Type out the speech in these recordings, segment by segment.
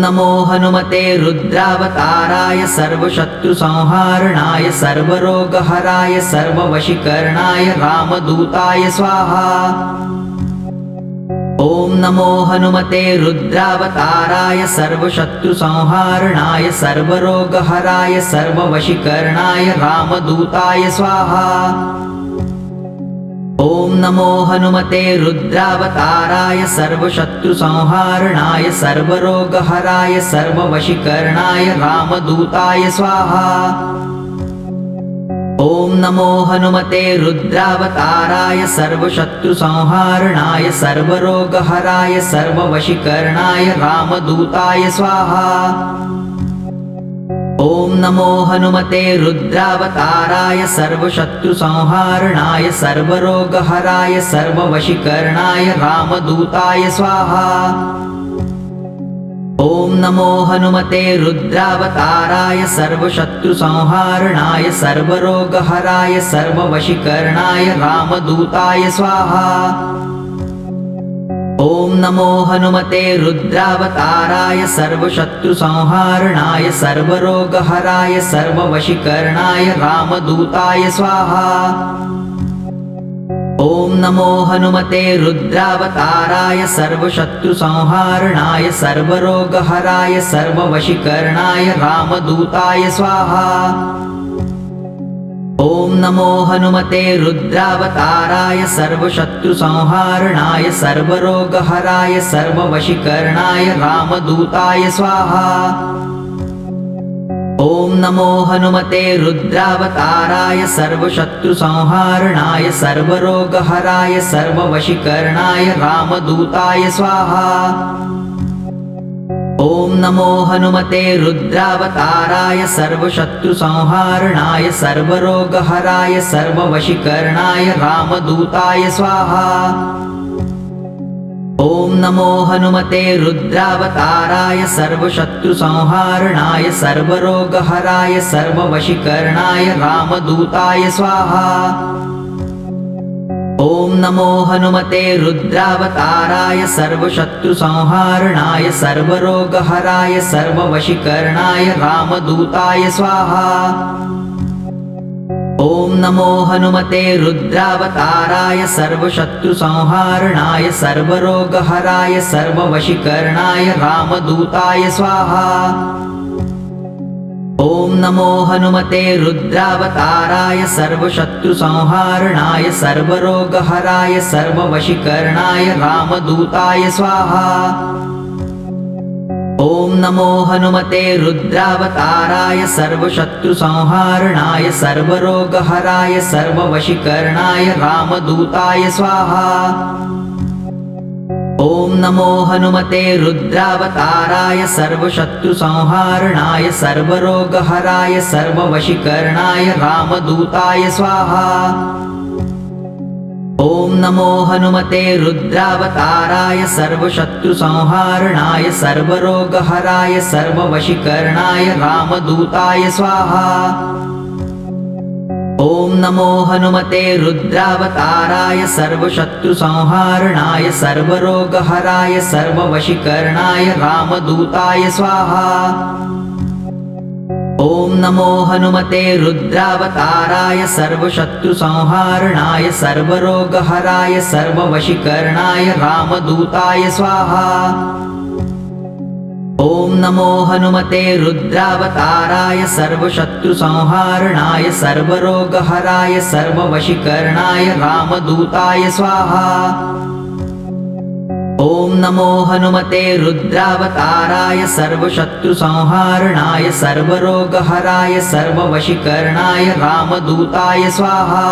नमो हनुमते रुद्रावताराय सर्वशत्रुसंहारणाय सर्वरोगहराय सर्ववशीकरणाय रामदूताय स्वाहा। ओम नमो हनुमते रुद्रावताराय सर्वशत्रुसंहारणाय सर्वरोगहराय सर्ववशीकरणाय रामदूताय स्वाहा। ओम नमो हनुमते रुद्रावताराय सर्वशत्रुसंहारणाय सर्वरोगहराय सर्ववशीकरणाय रामदूताय स्वाहा। ओम नमो हनुमते रुद्रावताराय सर्वशत्रुसंहारणाय सर्वरोगहराय सर्ववशीकरणाय रामदूताय स्वाहा। ओम नमो हनुमते रुद्रावताराय सर्वशत्रुसंहारणाय सर्वरोगहराय सर्ववशीकरणाय रामदूताय स्वाहा। ओम नमो हनुमते रुद्रावताराय सर्वशत्रुसंहारणाय सर्वरोगहराय सर्ववशीकरणाय रामदूताय स्वाहा। ओम नमो हनुमते रुद्रावताराय सर्वशत्रुसंहारणाय सर्वरोगहराय सर्ववशीकरणाय रामदूताय स्वाहा। ओम नमो हनुमते रुद्रावताराय सर्वशत्रुसंहारणाय सर्वरोगहराय सर्ववशीकरणाय रामदूताय स्वाहा। ओम नमो हनुमते रुद्रावताराय सर्वशत्रुसंहारणाय सर्वरोगहराय सर्ववशीकरणाय रामदूताय स्वाहा। ओम नमो हनुमते रुद्रावताराय सर्वशत्रुसंहारणाय सर्वरोगहराय सर्ववशीकरणाय रामदूताय स्वाहा। ओम नमो हनुमते रुद्रावताराय सर्वशत्रुसंहारणाय सर्वरोगहराय सर्ववशीकरणाय रामदूताय स्वाहा। ओम नमो हनुमते रुद्रावताराय सर्वशत्रुसंहारणाय सर्वरोगहराय सर्ववशीकरणाय रामदूताय स्वाहा। ओम नमो हनुमते रुद्रावताराय सर्वशत्रुसंहारणाय सर्वरोगहराय सर्ववशीकरणाय रामदूताय स्वाहा। ओम नमो हनुमते रुद्रावताराय सर्वशत्रुसंहारणाय सर्वरोगहराय सर्ववशीकरणाय रामदूताय स्वाहा। ओम नमो हनुमते रुद्रावताराय सर्वशत्रुसंहारणाय सर्वरोगहराय सर्ववशीकरणाय रामदूताय स्वाहा। ओम नमो हनुमते रुद्रावताराय सर्वशत्रुसंहारणाय सर्वरोगहराय सर्ववशीकरणाय रामदूताय स्वाहा। ओम नमो हनुमते रुद्रावताराय सर्वशत्रुसंहारणाय सर्वरोगहराय सर्ववशीकरणाय रामदूताय स्वाहा। ओम नमो हनुमते रुद्रावताराय सर्वशत्रुसंहारणाय सर्वरोगहराय सर्ववशीकरणाय रामदूताय स्वाहा। ओम नमो हनुमते रुद्रावताराय सर्वशत्रुसंहारणाय सर्वरोगहराय सर्ववशीकरणाय रामदूताय स्वाहा। ओम नमो हनुमते रुद्रावताराय सर्वशत्रुसंहारणाय सर्वरोगहराय सर्ववशीकरणाय रामदूताय स्वाहा। ओम नमो हनुमते रुद्रावताराय सर्वशत्रुसंहारणाय सर्वरोगहराय सर्ववशीकरणाय रामदूताय स्वाहा। ओम नमो हनुमते रुद्रावताराय सर्वशत्रुसंहारणाय सर्वरोगहराय सर्ववशीकरणाय रामदूताय स्वाहा।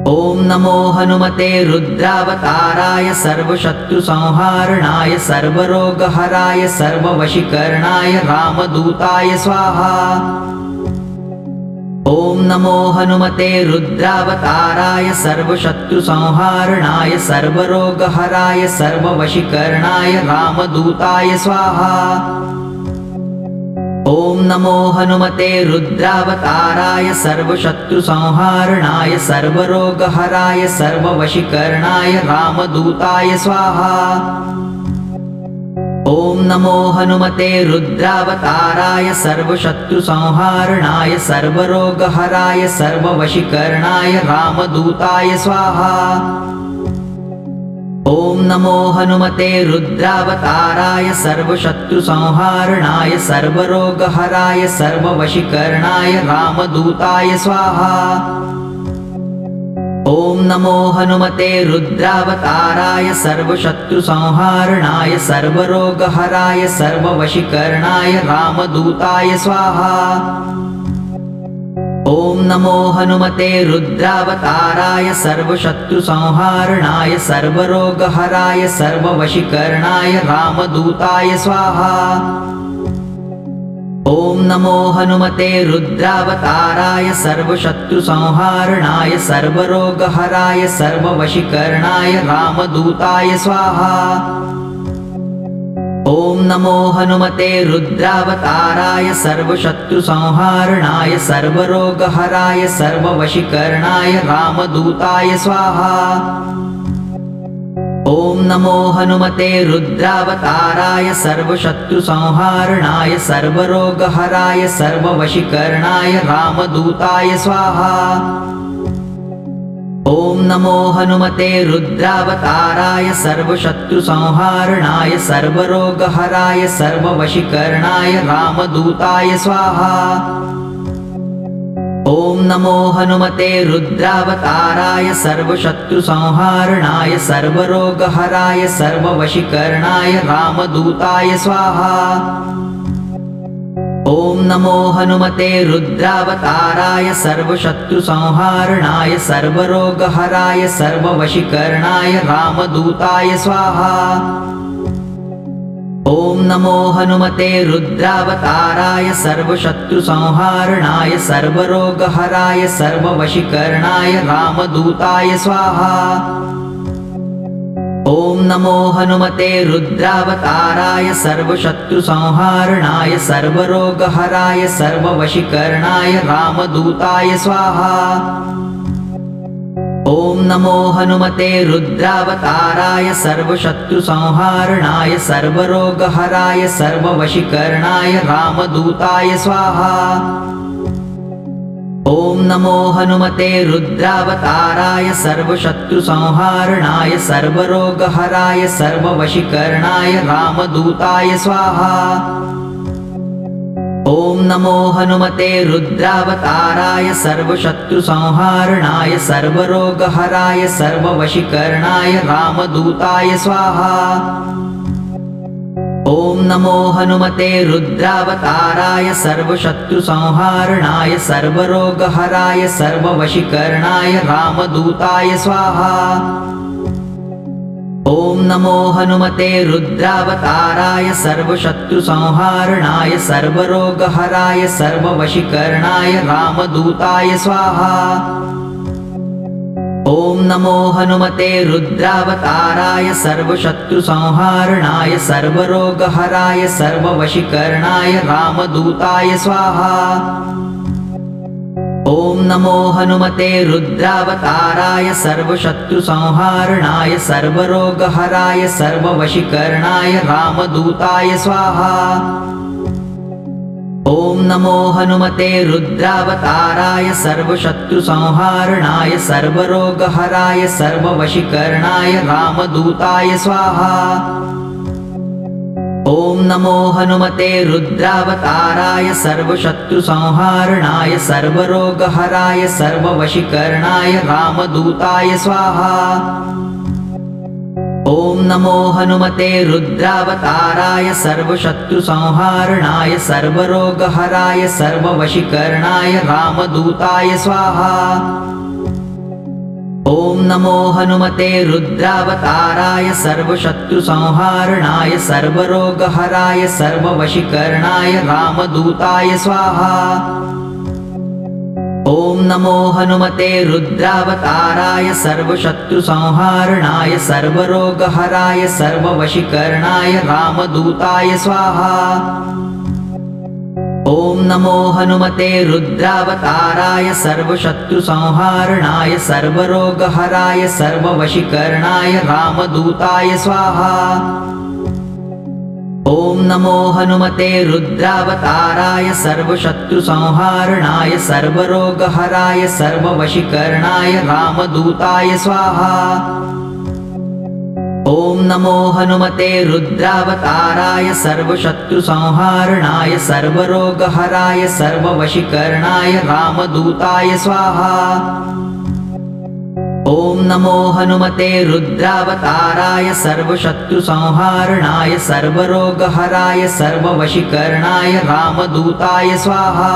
ओम नमो हनुमते रुद्रावताराय सर्वशत्रुसंहारणाय सर्वरोगहराय सर्ववशीकरणाय रामदूताय स्वाहा। ओम नमो हनुमते रुद्रावताराय सर्वशत्रुसंहारणाय सर्वरोगहराय सर्ववशीकरणाय रामदूताय स्वाहा। ओम नमो हनुमते रुद्रावताराय सर्वशत्रुसंहारणाय सर्वरोगहराय सर्ववशीकरणाय रामदूताय स्वाहा। ॐ नमो हनुमते रुद्रावताराय सर्वशत्रुसंहारणाय सर्वरोगहराय सर्ववशीकरणाय रामदूताय स्वाहा। ॐ नमो हनुमते रुद्रावताराय सर्वशत्रुसंहारणाय सर्वरोगहराय सर्ववशीकरणाय रामदूताय स्वाहा। ॐ नमो हनुमते रुद्रावताराय सर्वशत्रुसंहारणाय सर्वरोगहराय सर्ववशीकरणाय रामदूताय स्वाहा। ॐ नमो हनुमते रुद्रावताराय सर्वशत्रुसंहारणाय सर्वरोगहराय सर्ववशीकरणाय रामदूताय स्वाहा। ॐ नमो हनुमते रुद्रावताराय सर्वशत्रुसंहारणाय सर्वरोगहराय सर्ववशीकरणाय रामदूताय स्वाहा। ॐ नमो हनुमते रुद्रावताराय सर्वशत्रुसंहारणाय सर्वरोगहराय सर्ववशीकरणाय रामदूताय स्वाहा। ॐ नमो हनुमते रुद्रावताराय सर्वशत्रुसंहारणाय सर्वरोगहराय सर्ववशीकरणाय रामदूताय स्वाहा। ॐ नमो हनुमते रुद्रावताराय सर्वशत्रुसंहारणाय सर्वरोगहराय सर्ववशीकरणाय रामदूताय स्वाहा। ॐ नमो हनुमते रुद्रावताराय सर्वशत्रुसंहारणाय सर्वरोगहराय सर्ववशीकरणाय रामदूताय स्वाहा। ॐ नमो हनुमते रुद्रावताराय सर्वशत्रुसंहारणाय सर्वरोगहराय सर्ववशीकरणाय रामदूताय स्वाहा। ॐ नमो हनुमते रुद्रावताराय सर्वशत्रुसंहारणाय सर्वरोगहराय सर्ववशीकरणाय रामदूताय स्वाहा। ॐ नमो हनुमते रुद्रावताराय सर्वशत्रुसंहारणाय सर्वरोगहराय सर्ववशीकरणाय रामदूताय स्वाहा। ॐ नमो हनुमते रुद्रावताराय सर्वशत्रुसंहारणाय सर्वरोगहराय सर्ववशीकरणाय रामदूताय स्वाहा। ॐ नमो हनुमते रुद्रावताराय सर्वशत्रुसंहारणाय सर्वरोगहराय सर्ववशीकरणाय रामदूताय स्वाहा। ॐ नमो हनुमते रुद्रावताराय सर्वशत्रुसंहारणाय सर्वरोगहराय सर्ववशीकरणाय रामदूताय स्वाहा। ॐ नमो हनुमते रुद्रावताराय सर्वशत्रुसंहारणाय सर्वरोगहराय सर्ववशीकरणाय रामदूताय स्वाहा। ॐ नमो हनुमते रुद्रावताराय सर्वशत्रुसंहारणाय सर्वरोगहराय सर्ववशीकरणाय रामदूताय स्वाहा। ॐ नमो हनुमते रुद्रावताराय सर्वशत्रुसंहारणाय सर्वरोगहराय सर्ववशीकरणाय रामदूताय स्वाहा। ॐ नमो हनुमते रुद्रावताराय सर्वशत्रुसंहारणाय सर्वरोगहराय सर्ववशीकरणाय रामदूताय स्वाहा। ॐ नमो हनुमते रुद्रावताराय सर्वशत्रुसंहारणाय सर्वरोगहराय सर्ववशीकरणाय रामदूताय स्वाहा। ॐ नमो हनुमते रुद्रावताराय सर्वशत्रुसंहारणाय सर्वरोगहराय सर्ववशीकरणाय रामदूताय स्वाहा। ॐ नमो हनुमते रुद्रावताराय सर्वशत्रुसंहारणाय सर्वरोगहराय सर्ववशीकरणाय रामदूताय स्वाहा। ॐ नमो हनुमते रुद्रावताराय सर्वशत्रुसंहारणाय सर्वरोगहराय सर्ववशीकरणाय रामदूताय स्वाहा। ॐ नमो हनुमते रुद्रावताराय सर्वशत्रुसंहारणाय सर्वरोगहराय सर्ववशीकरणाय रामदूताय स्वाहा। ॐ नमो हनुमते रुद्रावताराय सर्वशत्रुसंहारणाय सर्वरोगहराय सर्ववशीकरणाय रामदूताय स्वाहा। ॐ नमो हनुमते रुद्रावताराय सर्वशत्रुसंहारणाय सर्वरोगहराय सर्ववशीकरणाय रामदूताय स्वाहा। ॐ नमो हनुमते रुद्रावताराय सर्वशत्रुसंहारणाय सर्वरोगहराय सर्ववशीकरणाय रामदूताय स्वाहा। ॐ नमो हनुमते रुद्रावताराय सर्वशत्रुसंहारणाय सर्वरोगहराय सर्ववशीकरणाय रामदूताय स्वाहा।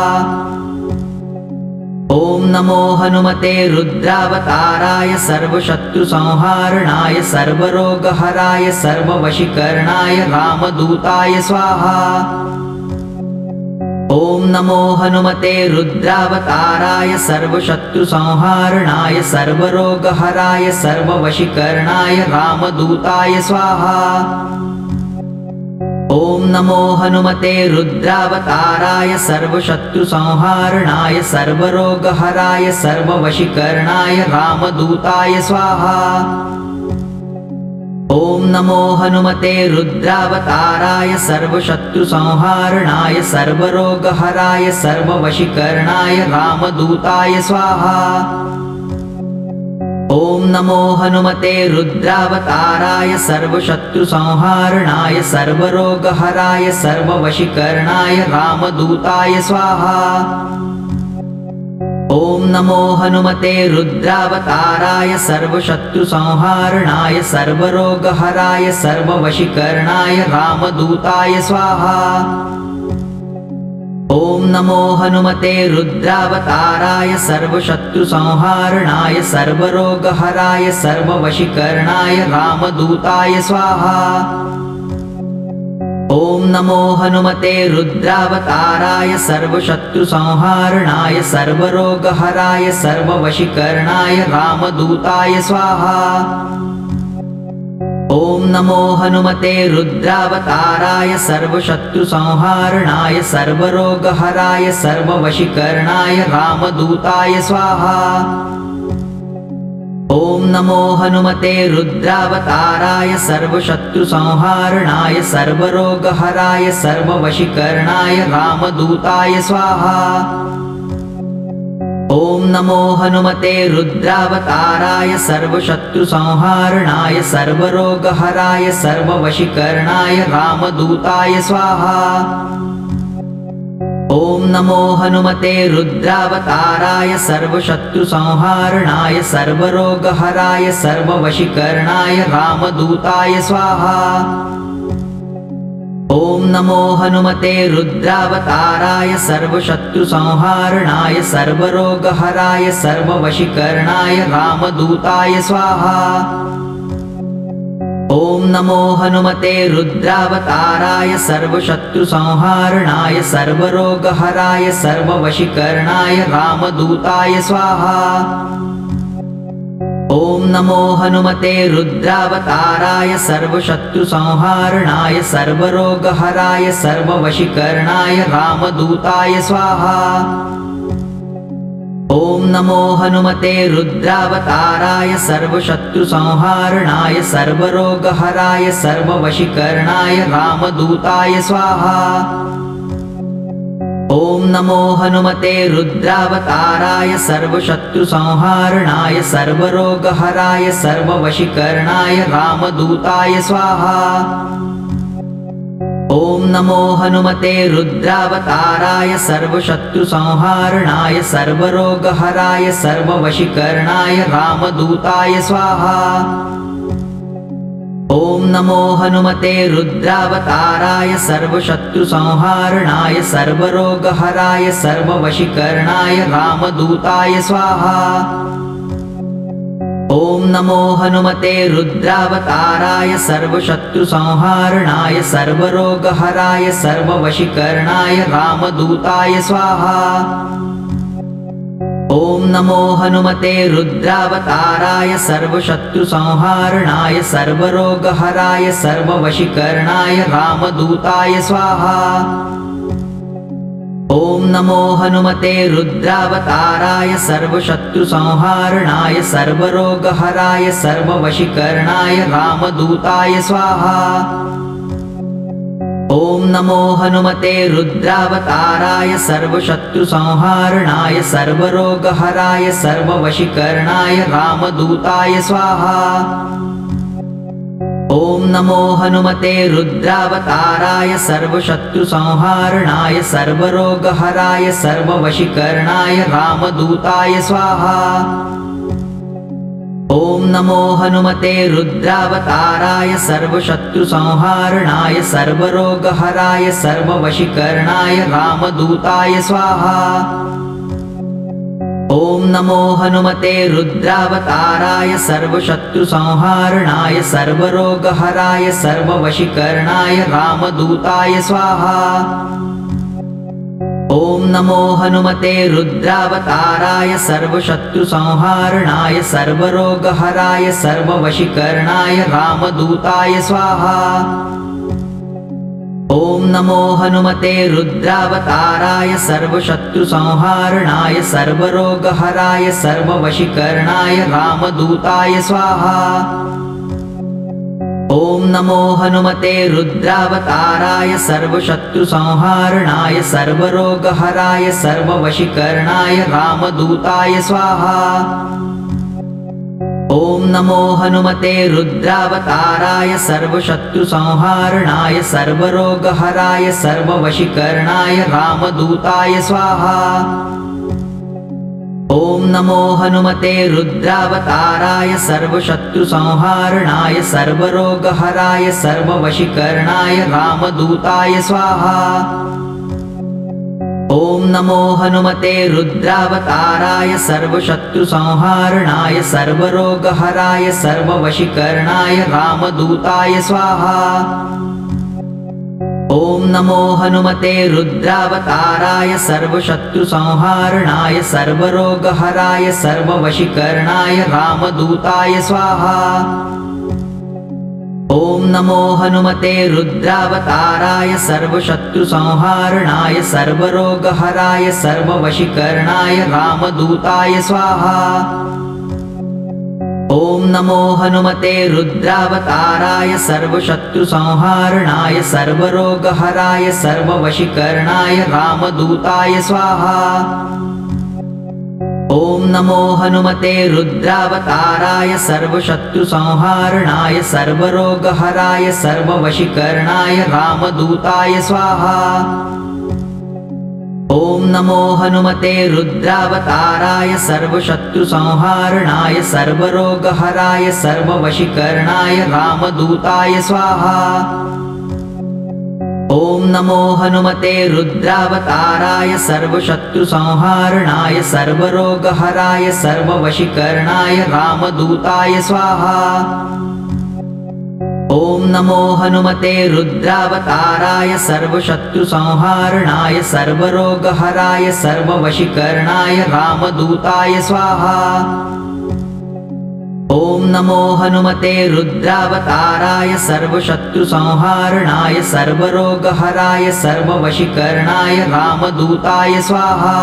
ॐ नमो हनुमते रुद्रावताराय सर्वशत्रुसंहारणाय सर्वरोगहराय सर्ववशीकरणाय रामदूताय स्वाहा। ॐ नमो हनुमते रुद्रावताराय सर्वशत्रुसंहारणाय सर्वरोगहराय सर्ववशीकरणाय रामदूताय स्वाहा। ॐ नमो हनुमते रुद्रावताराय सर्वशत्रुसंहारणाय सर्वरोगहराय सर्ववशीकरणाय रामदूताय स्वाहा। ॐ नमो हनुमते रुद्रावताराय सर्वशत्रुसंहारणाय सर्वरोगहराय सर्ववशीकरणाय रामदूताय स्वाहा। ॐ नमो हनुमते रुद्रावताराय सर्वशत्रुसंहारणाय सर्वरोगहराय सर्ववशीकरणाय रामदूताय स्वाहा। ॐ नमो हनुमते रुद्रावताराय सर्वशत्रुसंहारणाय सर्वरोगहराय सर्ववशीकरणाय रामदूताय स्वाहा। ॐ नमो हनुमते रुद्रावताराय सर्वशत्रुसंहारणाय सर्वरोगहराय सर्ववशीकरणाय रामदूताय स्वाहा। ॐ नमो हनुमते रुद्रावताराय सर्वशत्रुसंहारणाय सर्वरोगहराय सर्ववशीकरणाय रामदूताय स्वाहा। ॐ नमो हनुमते रुद्रावताराय सर्वशत्रुसंहारणाय सर्वरोगहराय सर्ववशीकरणाय रामदूताय स्वाहा। ॐ नमो हनुमते रुद्रावताराय सर्वशत्रुसंहारणाय सर्वरोगहराय सर्ववशीकरणाय रामदूताय स्वाहा। ॐ नमो हनुमते रुद्रावताराय सर्वशत्रुसंहारणाय सर्वरोगहराय सर्ववशीकरणाय रामदूताय स्वाहा। ॐ नमो हनुमते रुद्रावताराय सर्वशत्रुसंहारणाय सर्वरोगहराय सर्ववशीकरणाय रामदूताय स्वाहा। ॐ नमो हनुमते रुद्रावताराय सर्वशत्रुसंहारणाय सर्वरोगहराय सर्ववशीकरणाय रामदूताय स्वाहा। ॐ नमो हनुमते रुद्रावताराय सर्वशत्रुसंहारणाय सर्वरोगहराय सर्ववशीकरणाय रामदूताय स्वाहा। ॐ नमो हनुमते रुद्रावताराय सर्वशत्रुसंहारणाय सर्वरोगहराय सर्ववशीकरणाय रामदूताय स्वाहा। ॐ नमो हनुमते रुद्रावताराय सर्वशत्रुसंहारणाय सर्वरोगहराय सर्ववशीकरणाय रामदूताय स्वाहा। ॐ नमो हनुमते रुद्रावताराय सर्वशत्रुसंहारणाय सर्वरोगहराय सर्ववशीकरणाय रामदूताय स्वाहा। ॐ नमो हनुमते रुद्रावताराय सर्वशत्रुसंहारणाय सर्वरोगहराय सर्ववशीकरणाय रामदूताय स्वाहा। ॐ नमो हनुमते रुद्रावताराय सर्वशत्रुसंहारणाय सर्वरोगहराय सर्ववशीकरणाय रामदूताय स्वाहा। ॐ नमो हनुमते रुद्रावताराय सर्वशत्रुसंहारणाय सर्वरोगहराय सर्ववशीकरणाय रामदूताय स्वाहा। ॐ नमो हनुमते रुद्रावताराय सर्वशत्रुसंहारणाय सर्वरोगहराय सर्ववशीकरणाय रामदूताय स्वाहा। ॐ नमो हनुमते रुद्रावताराय सर्वशत्रुसंहारणाय सर्वरोगहराय सर्ववशीकरणाय रामदूताय स्वाहा। ॐ नमो हनुमते रुद्रावताराय सर्वशत्रुसंहारणाय सर्वरोगहराय सर्ववशीकरणाय रामदूताय स्वाहा। ॐ नमो हनुमते रुद्रावताराय सर्वशत्रुसंहारणाय सर्वरोगहराय सर्ववशीकरणाय रामदूताय स्वाहा। ॐ नमो हनुमते रुद्रावताराय सर्वशत्रुसंहारणाय सर्वरोगहराय सर्ववशीकरणाय रामदूताय स्वाहा। ॐ नमो हनुमते रुद्रावताराय सर्वशत्रुसंहारणाय सर्वरोगहराय सर्ववशीकरणाय रामदूताय स्वाहा। ॐ नमो हनुमते रुद्रावताराय सर्वशत्रुसंहारणाय सर्वरोगहराय सर्ववशीकरणाय रामदूताय स्वाहा। ॐ नमो हनुमते रुद्रावताराय सर्वशत्रुसंहारणाय सर्वरोगहराय सर्ववशीकरणाय रामदूताय स्वाहा। ॐ नमो हनुमते रुद्रावताराय सर्वशत्रुसंहारणाय सर्वरोगहराय सर्ववशीकरणाय रामदूताय स्वाहा। ॐ नमो हनुमते रुद्रावताराय सर्वशत्रुसंहारणाय सर्वरोगहराय सर्ववशीकरणाय रामदूताय स्वाहा। ॐ नमो हनुमते रुद्रावताराय सर्वशत्रुसंहारणाय सर्वरोगहराय सर्ववशीकरणाय रामदूताय स्वाहा। ॐ नमो हनुमते रुद्रावताराय सर्वशत्रुसंहारणाय सर्वरोगहराय सर्ववशीकरणाय रामदूताय स्वाहा। ॐ नमो हनुमते रुद्रावताराय सर्वशत्रुसंहारणाय सर्वरोगहराय सर्ववशीकरणाय रामदूताय स्वाहा। ॐ नमो हनुमते रुद्रावताराय सर्वशत्रुसंहारणाय सर्वरोगहराय सर्ववशीकरणाय रामदूताय स्वाहा। ॐ नमो हनुमते रुद्रावताराय सर्वशत्रुसंहारणाय सर्वरोगहराय सर्ववशीकरणाय रामदूताय स्वाहा। ॐ नमो हनुमते रुद्रावताराय सर्वशत्रुसंहारणाय सर्वरोगहराय सर्ववशीकरणाय रामदूताय स्वाहा। ॐ नमो हनुमते रुद्रावताराय सर्वशत्रुसंहारणाय सर्वरोगहराय सर्ववशीकरणाय रामदूताय स्वाहा। ॐ नमो हनुमते रुद्रावताराय सर्वशत्रुसंहारणाय सर्वरोगहराय सर्ववशीकरणाय रामदूताय स्वाहा। ॐ नमो हनुमते रुद्रावताराय सर्वशत्रुसंहारणाय सर्वरोगहराय सर्ववशीकरणाय रामदूताय स्वाहा। ॐ नमो हनुमते रुद्रावताराय सर्वशत्रुसंहारणाय सर्वरोगहराय सर्ववशीकरणाय रामदूताय स्वाहा।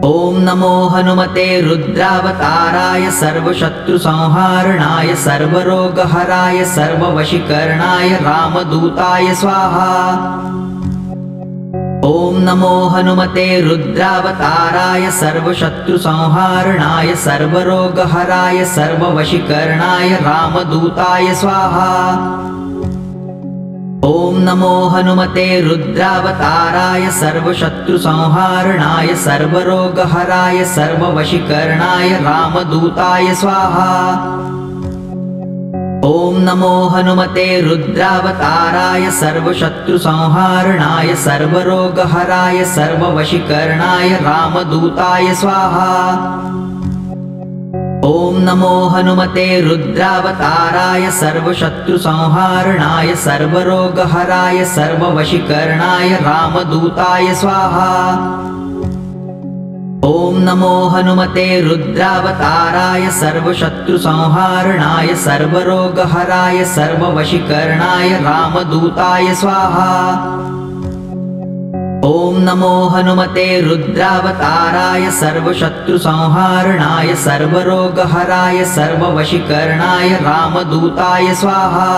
ॐ नमो हनुमते रुद्रावताराय सर्वशत्रुसंहारणाय सर्वरोगहराय सर्ववशीकरणाय रामदूताय स्वाहा। ॐ नमो हनुमते रुद्रावताराय सर्वशत्रुसंहारणाय सर्वरोगहराय सर्ववशीकरणाय रामदूताय स्वाहा। ॐ नमो हनुमते रुद्रावताराय सर्वशत्रुसंहारणाय सर्वरोगहराय सर्ववशीकरणाय रामदूताय स्वाहा। ॐ नमो हनुमते रुद्रावताराय सर्वशत्रुसंहारणाय सर्वरोगहराय सर्ववशीकरणाय रामदूताय स्वाहा। ॐ नमो हनुमते रुद्रावताराय सर्वशत्रुसंहारणाय सर्वरोगहराय सर्ववशीकरणाय रामदूताय स्वाहा। ॐ नमो हनुमते रुद्रावताराय सर्वशत्रुसंहारणाय सर्वरोगहराय सर्ववशीकरणाय रामदूताय स्वाहा। ॐ नमो हनुमते रुद्रावताराय सर्वशत्रुसंहारणाय सर्वरोगहराय सर्ववशीकरणाय रामदूताय स्वाहा।